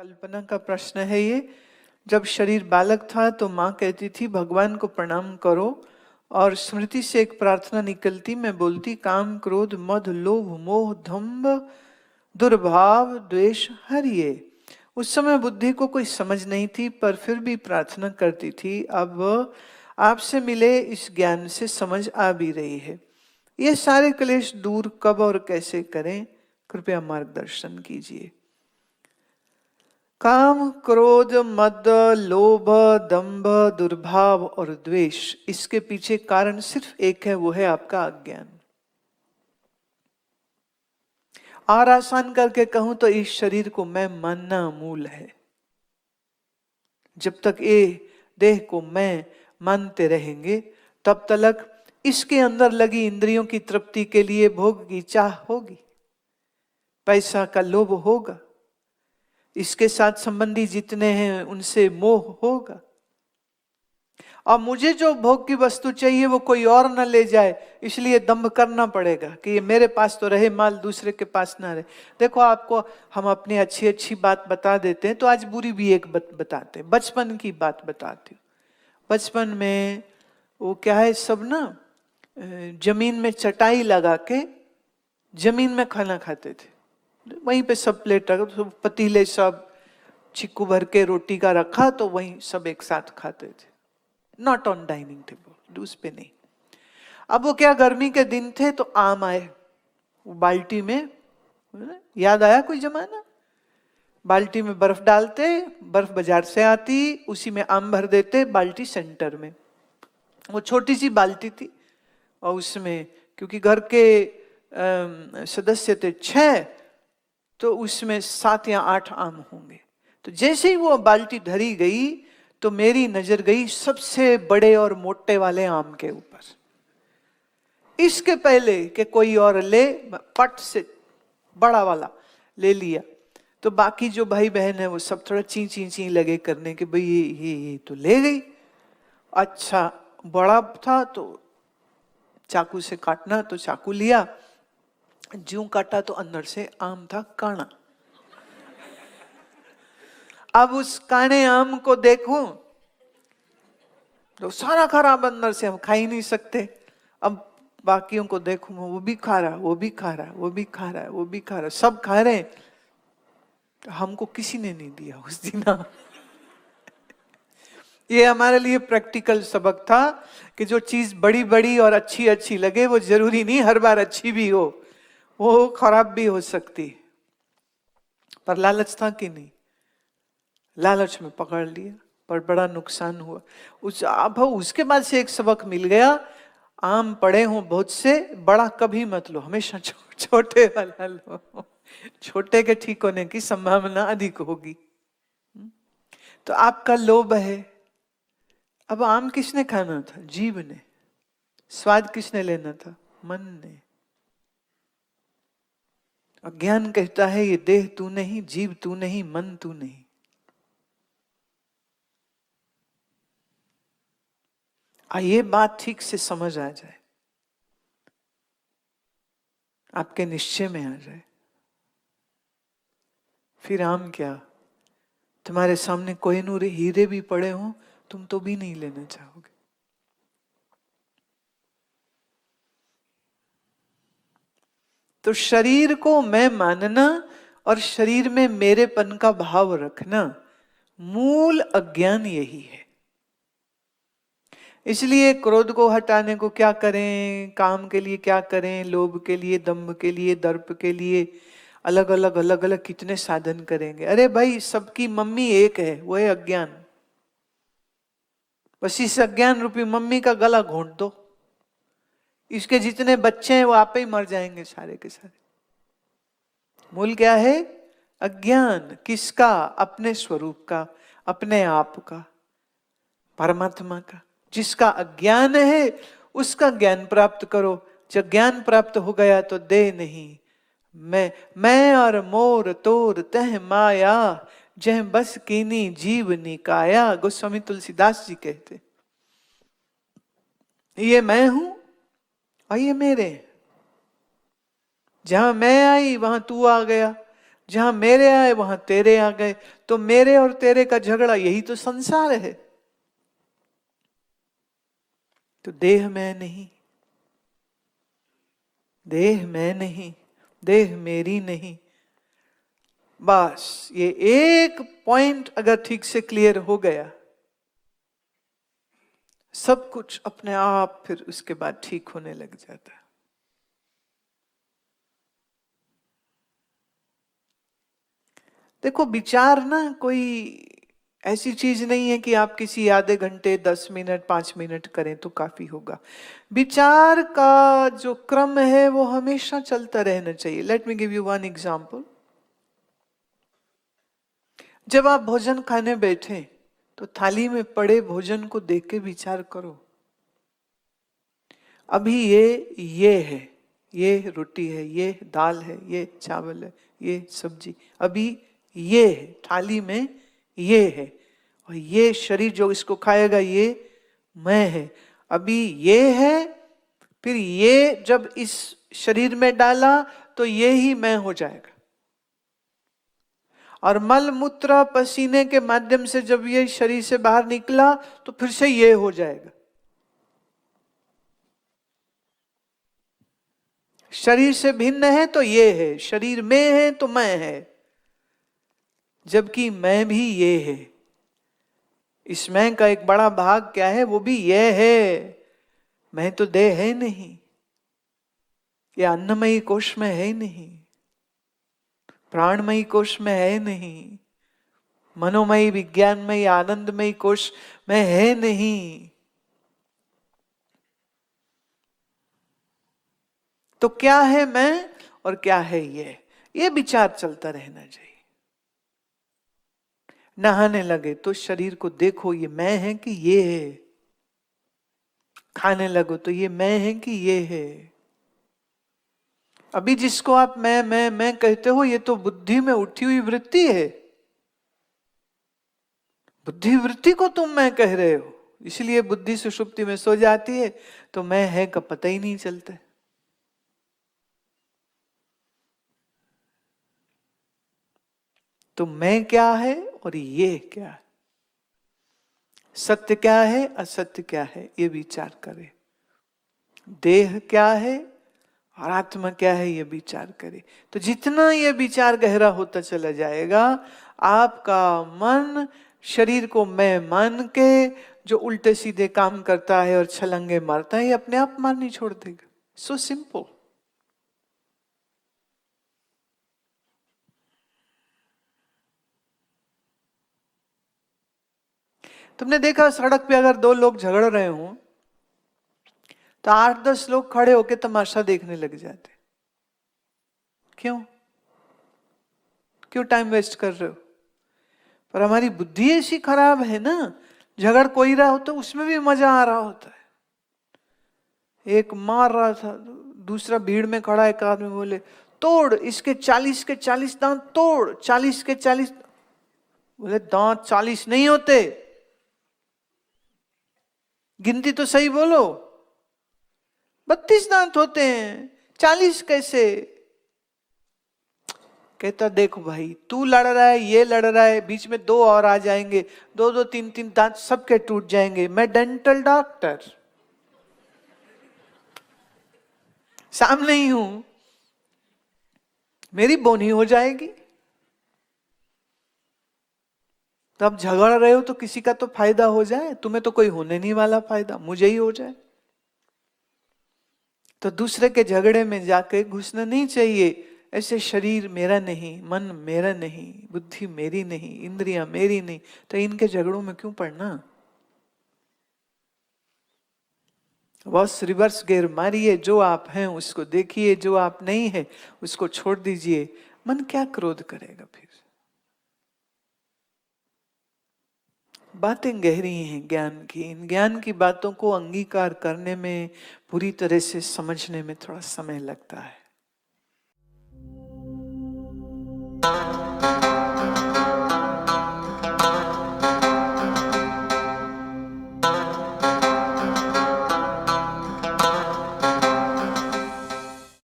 कल्पना का प्रश्न है ये। जब शरीर बालक था तो माँ कहती थी भगवान को प्रणाम करो, और स्मृति से एक प्रार्थना निकलती, मैं बोलती काम क्रोध मद लोभ मोह दंभ दुर्भाव द्वेष हरिये। उस समय बुद्धि को कोई समझ नहीं थी, पर फिर भी प्रार्थना करती थी। अब आपसे मिले इस ज्ञान से समझ आ भी रही है। ये सारे क्लेश दूर कब और कैसे करें, कृपया मार्गदर्शन कीजिए। काम क्रोध मद लोभ दंभ दुर्भाव और द्वेष, इसके पीछे कारण सिर्फ एक है, वो है आपका अज्ञान। और आसान करके कहूं तो इस शरीर को मैं मानना मूल है। जब तक ये देह को मैं मानते रहेंगे तब तक इसके अंदर लगी इंद्रियों की तृप्ति के लिए भोग की चाह होगी, पैसा का लोभ होगा, इसके साथ संबंधी जितने हैं उनसे मोह होगा, और मुझे जो भोग की वस्तु चाहिए वो कोई और न ले जाए, इसलिए दंभ करना पड़ेगा कि ये मेरे पास तो रहे, माल दूसरे के पास ना रहे। देखो, आपको हम अपनी अच्छी अच्छी बात बता देते हैं, तो आज बुरी भी एक बताते हैं। बचपन की बात बताती हूँ। बचपन में वो क्या है, सब ना जमीन में चटाई लगा के जमीन में खाना खाते थे। वहीं पे सब प्लेट रखा, पतीले सब चिक्कू भर के रोटी का रखा, तो वहीं सब एक साथ खाते थे। नॉट ऑन डाइनिंग टेबल, उस पे नहीं। अब वो क्या, गर्मी के दिन थे तो आम आए, वो बाल्टी में, याद आया कोई जमाना, बाल्टी में बर्फ डालते, बर्फ बाजार से आती, उसी में आम भर देते, बाल्टी सेंटर में। वो छोटी सी बाल्टी थी, और उसमें क्योंकि घर के सदस्य थे 6, तो उसमें 7 या 8 आम होंगे। तो जैसे ही वो बाल्टी धरी गई तो मेरी नजर गई सबसे बड़े और मोटे वाले आम के ऊपर। इसके पहले कि कोई और ले, पट से बड़ा वाला ले लिया। तो बाकी जो भाई बहन है वो सब थोड़ा ची ची ची लगे करने के, भाई ये तो ले गई। अच्छा, बड़ा था तो चाकू से काटना, तो चाकू लिया, ज्यों काटा तो अंदर से आम था काना। अब उस काने आम को देखूं तो सारा खराब अंदर से, हम खा ही नहीं सकते। अब बाकियों को देखूं, वो भी खा रहा, वो भी खा रहा, वो भी खा रहा है, वो भी खा रहा, सब खा रहे हैं, तो हमको किसी ने नहीं दिया उस दिन। ये हमारे लिए प्रैक्टिकल सबक था कि जो चीज बड़ी बड़ी और अच्छी अच्छी लगे वो जरूरी नहीं हर बार अच्छी भी हो, वो खराब भी हो सकती। पर लालच था कि नहीं, लालच में पकड़ लिया, पर बड़ा नुकसान हुआ। अब उसके बाद से एक सबक मिल गया, आम पड़े हों बहुत से, बड़ा कभी मत लो, हमेशा छोटे वाला लो, छोटे के ठीक होने की संभावना अधिक होगी। तो आपका लोभ है। अब आम किसने खाना था? जीव ने। स्वाद किसने लेना था? मन ने। अज्ञान कहता है ये देह तू नहीं, जीव तू नहीं, मन तू नहीं। ये बात ठीक से समझ आ जाए, आपके निश्चय में आ जाए, फिर आम क्या, तुम्हारे सामने कोहिनूर हीरे भी पड़े हों तुम तो भी नहीं लेना चाहोगे। तो शरीर को मैं मानना और शरीर में मेरेपन का भाव रखना, मूल अज्ञान यही है। इसलिए क्रोध को हटाने को क्या करें, काम के लिए क्या करें, लोभ के लिए, दंभ के लिए, दर्प के लिए, अलग अलग कितने साधन करेंगे। अरे भाई, सबकी मम्मी एक है, वो है अज्ञान। बस इस अज्ञान रूपी मम्मी का गला घोंट दो, इसके जितने बच्चे हैं वो आप ही मर जाएंगे सारे के सारे। मूल क्या है? अज्ञान। किसका? अपने स्वरूप का, अपने आप का, परमात्मा का। जिसका अज्ञान है उसका ज्ञान प्राप्त करो। जब ज्ञान प्राप्त हो गया तो देह नहीं, मैं और मोर तोर तह माया, जह बस कीनी जीव निकाया। गोस्वामी तुलसीदास जी कहते, ये मैं हूं और ये मेरे। जहां मैं आई वहां तू आ गया, जहां मेरे आए वहां तेरे आ गए, तो मेरे और तेरे का झगड़ा, यही तो संसार है। तो देह मैं नहीं, देह मैं नहीं, देह मेरी नहीं। बस ये एक पॉइंट अगर ठीक से क्लियर हो गया, सब कुछ अपने आप फिर उसके बाद ठीक होने लग जाता है। देखो विचार ना कोई ऐसी चीज नहीं है कि आप किसी आधे घंटे 10 मिनट 5 मिनट करें तो काफी होगा। विचार का जो क्रम है वो हमेशा चलता रहना चाहिए। Let me give you one example. जब आप भोजन खाने बैठे तो थाली में पड़े भोजन को देख के विचार करो, अभी ये है, ये रोटी है, ये दाल है, ये चावल है, ये सब्जी, अभी ये है थाली में, ये है, और ये शरीर जो इसको खाएगा ये मैं है। अभी ये है, फिर ये जब इस शरीर में डाला तो ये ही मैं हो जाएगा, और मल मूत्र पसीने के माध्यम से जब ये शरीर से बाहर निकला तो फिर से ये हो जाएगा। शरीर से भिन्न है तो ये है, शरीर में है तो मैं है, जबकि मैं भी ये है। इस मैं का एक बड़ा भाग क्या है, वो भी ये है। मैं तो देह है नहीं, ये अन्नमयी कोश में है नहीं, प्राणमयी कोश में है नहीं, मनोमयी विज्ञानमयी आनंदमयी कोश में है नहीं। तो क्या है मैं और क्या है ये विचार चलता रहना चाहिए। नहाने लगे तो शरीर को देखो, ये मैं है कि ये है। खाने लगो तो ये मैं है कि ये है। अभी जिसको आप मैं कहते हो, ये तो बुद्धि में उठी हुई वृत्ति है। बुद्धि वृत्ति को तुम मैं कह रहे हो, इसलिए बुद्धि सुषुप्ति में सो जाती है तो मैं है का पता ही नहीं चलता। तो मैं क्या है और ये क्या है, सत्य क्या है असत्य क्या है, ये विचार करें। देह क्या है और आत्मा क्या है, ये विचार करें। तो जितना ये विचार गहरा होता चला जाएगा, आपका मन शरीर को मैं मान के जो उल्टे सीधे काम करता है और छलंगे मारता है, ये अपने आप मारनी छोड़ देगा। So simple. तुमने देखा सड़क पे अगर दो लोग झगड़ रहे हो तो 8-10 लोग खड़े होकर तमाशा देखने लग जाते। क्यों? क्यों टाइम वेस्ट कर रहे हो? पर हमारी बुद्धि ऐसी खराब है ना, झगड़ कोई रहा हो तो उसमें भी मजा आ रहा होता है। एक मार रहा था, दूसरा भीड़ में खड़ा एक आदमी बोले तोड़ इसके 40 के 40 दांत तोड़, 40 के 40। बोले दांत 40 नहीं होते, गिनती तो सही बोलो। 32 दांत होते हैं, 40 कैसे? कहता देखो भाई, तू लड़ रहा है, ये लड़ रहा है, बीच में दो और आ जाएंगे, दो दो तीन तीन दांत सबके टूट जाएंगे। मैं डेंटल डॉक्टर सामने ही हूं, मेरी बोनी हो जाएगी। तो अब झगड़ रहे हो तो किसी का तो फायदा हो जाए, तुम्हें तो कोई होने नहीं वाला फायदा, मुझे ही हो जाए। तो दूसरे के झगड़े में जाके घुसना नहीं चाहिए। ऐसे शरीर मेरा नहीं, मन मेरा नहीं, बुद्धि मेरी नहीं, इंद्रियां मेरी नहीं, तो इनके झगड़ों में क्यों पड़ना? बस रिवर्स गियर मारिए, जो आप हैं उसको देखिए, जो आप नहीं है उसको छोड़ दीजिए। मन क्या क्रोध करेगा फिर? बातें गहरी हैं ज्ञान की। इन ज्ञान की बातों को अंगीकार करने में, पूरी तरह से समझने में थोड़ा समय लगता है।